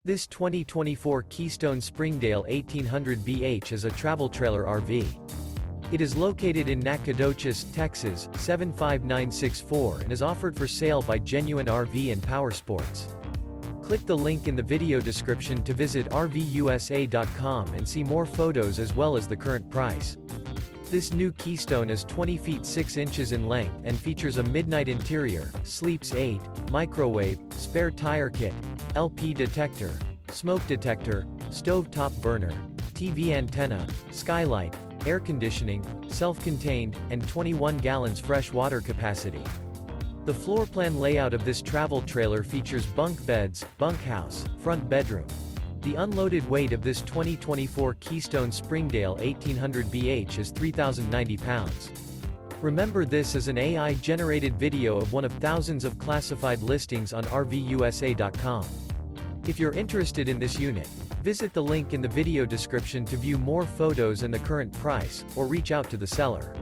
This 2024 Keystone Springdale 1800 BH is a travel trailer RV. It is located in Nacogdoches, Texas, 75964 and is offered for sale by Genuine RV and Powersports. Click the link in the video description to visit RVUSA.com and see more photos as well as the current price. This new Keystone is 20 feet 6 inches in length and features a midnight interior, sleeps 8, microwave, spare tire kit, LP detector, smoke detector, stove-top burner, TV antenna, skylight, air conditioning, self-contained, and 21 gallons fresh water capacity. The floor plan layout of this travel trailer features bunk beds, bunkhouse, front bedroom. The unloaded weight of this 2024 Keystone Springdale 1800 BH is 3,090 pounds. Remember, this is an AI-generated video of one of thousands of classified listings on RVUSA.com. If you're interested in this unit, visit the link in the video description to view more photos and the current price, or reach out to the seller.